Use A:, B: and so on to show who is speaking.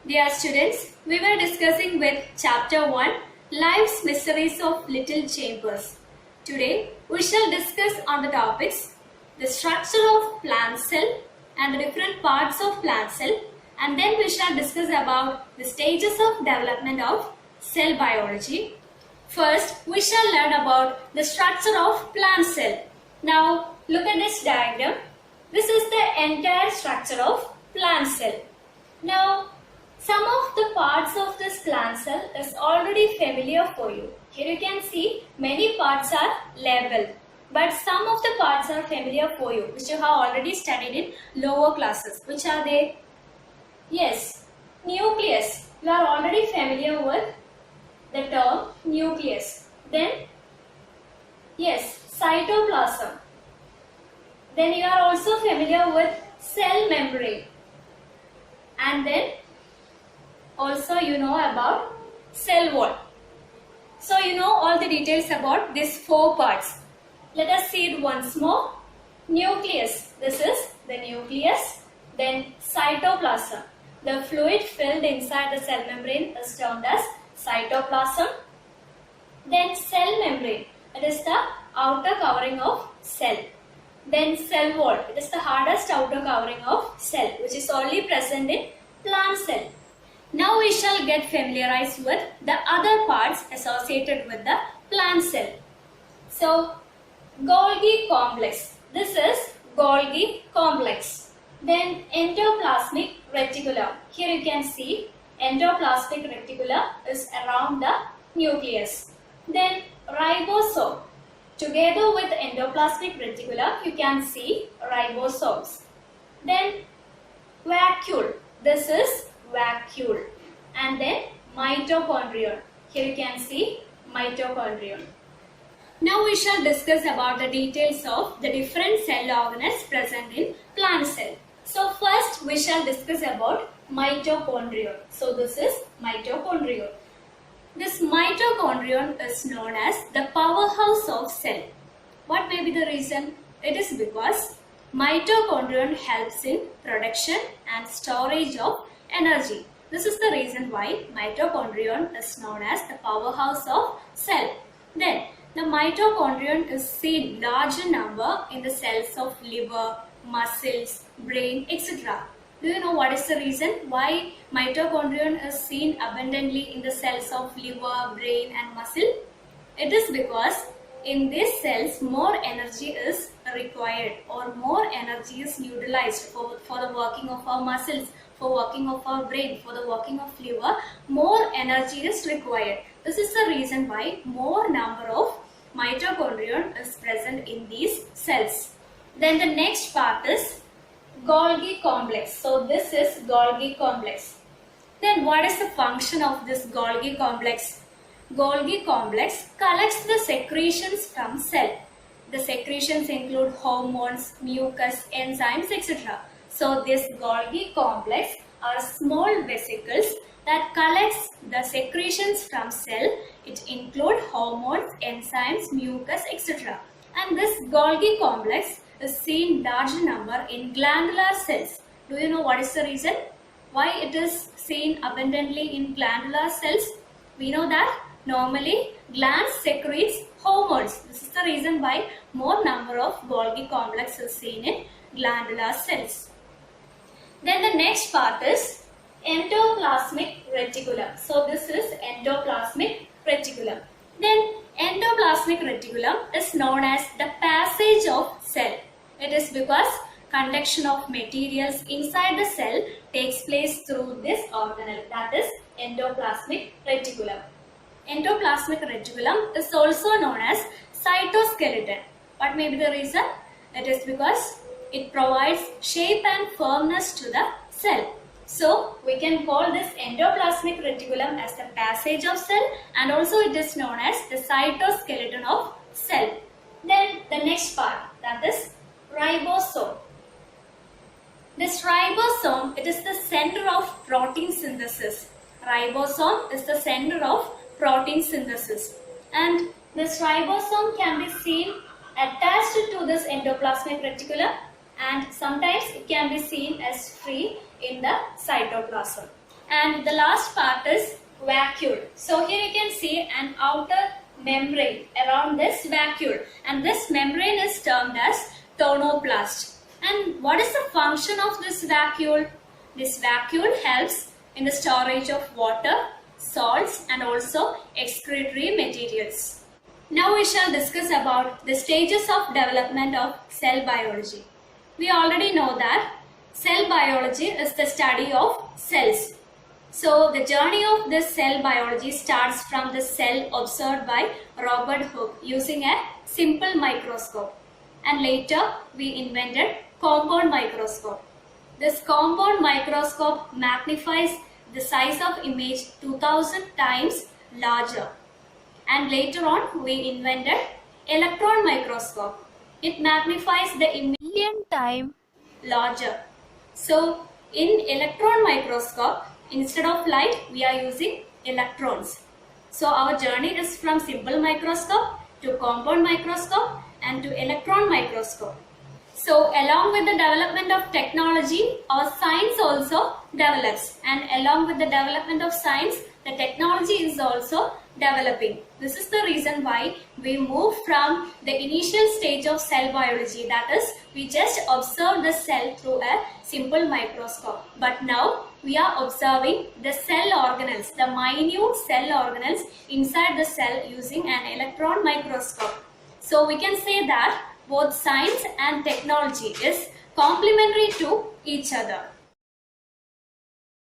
A: Dear students, we were discussing with Chapter 1, Life's Mysteries of Little Chambers. Today, we shall discuss on the topics the structure of plant cell and the different parts of plant cell, and then we shall discuss about the stages of development of cell biology. First, we shall learn about the structure of plant cell. Now, look at this diagram. This is the entire structure of plant cell. Now, some of the parts of this plant cell is already familiar for you. Here you can see many parts are labeled, but some of the parts are familiar for you, which you have already studied in lower classes. Which are they? Yes, nucleus. You are already familiar with the term nucleus. Then, yes, cytoplasm. Then you are also familiar with cell membrane. And then also you know about cell wall. So you know all the details about these four parts. Let us see it once more. Nucleus. This is the nucleus. Then cytoplasm. The fluid filled inside the cell membrane is termed as cytoplasm. Then cell membrane. It is the outer covering of cell. Then cell wall. It is the hardest outer covering of cell, which is only present in plant cell. Now we shall get familiarized with the other parts associated with the plant cell. So, Golgi complex. This is Golgi complex. Then endoplasmic reticulum. Here you can see endoplasmic reticulum is around the nucleus. Then ribosome. Together with endoplasmic reticulum, you can see ribosomes. Then vacuole. This is vacuole. And then mitochondrion. Here you can see mitochondrion. Now we shall discuss about the details of the different cell organelles present in plant cell. So first we shall discuss about mitochondrion. So this is mitochondrion. This mitochondrion is known as the powerhouse of cell. What may be the reason? It is because mitochondrion helps in production and storage of energy. This is the reason why mitochondrion is known as the powerhouse of cell. Then the mitochondrion is seen larger number in the cells of liver, muscles, brain, etc. Do you know what is the reason why mitochondrion is seen abundantly in the cells of liver, brain and muscle? It is because in these cells more energy is required or more energy is utilized for the working of our muscles, for working of our brain, for the working of liver. More energy is required. This is the reason why more number of mitochondrion is present in these cells. Then the next part is Golgi complex. So this is Golgi complex. Then what is the function of this Golgi complex? Golgi complex collects the secretions from cell. The secretions include hormones, mucus, enzymes, etc. So this Golgi complex are small vesicles that collects the secretions from cell. It include hormones, enzymes, mucus, etc. And this Golgi complex is seen large number in glandular cells. Do you know what is the reason why it is seen abundantly in glandular cells? We know that normally glands secretes hormones. This is the reason why more number of Golgi complex is seen in glandular cells. Then the next part is endoplasmic reticulum. So this is endoplasmic reticulum. Then endoplasmic reticulum is known as the passage of cell. It is because conduction of materials inside the cell takes place through this organelle, that is endoplasmic reticulum. Endoplasmic reticulum is also known as cytoskeleton. What may be the reason? It is because it provides shape and firmness to the cell. So we can call this endoplasmic reticulum as the passage of cell, and also it is known as the cytoskeleton of cell. Then the next part, that is ribosome. This ribosome, it is the center of protein synthesis. Ribosome is the center of protein synthesis. And this ribosome can be seen attached to this endoplasmic reticulum, and sometimes it can be seen as free in the cytoplasm. And the last part is vacuole. So here you can see an outer membrane around this vacuole, and this membrane is termed as tonoplast. And what is the function of this vacuole? This vacuole helps in the storage of water, salts and also excretory materials. Now we shall discuss about the stages of development of cell biology. We already know that cell biology is the study of cells. So the journey of this cell biology starts from the cell observed by Robert Hooke using a simple microscope. And later we invented compound microscope. This compound microscope magnifies the size of image 2000 times larger. And later on we invented electron microscope. It magnifies the image million times larger. So in electron microscope, instead of light we are using electrons. So our journey is from simple microscope to compound microscope and to electron microscope. So along with the development of technology, our science also develops, and along with the development of science, the technology is also developing. This is the reason why we move from the initial stage of cell biology, that is, we just observe the cell through a simple microscope. But now we are observing the cell organelles, the minute cell organelles inside the cell using an electron microscope. So we can say that both science and technology is complementary to each other.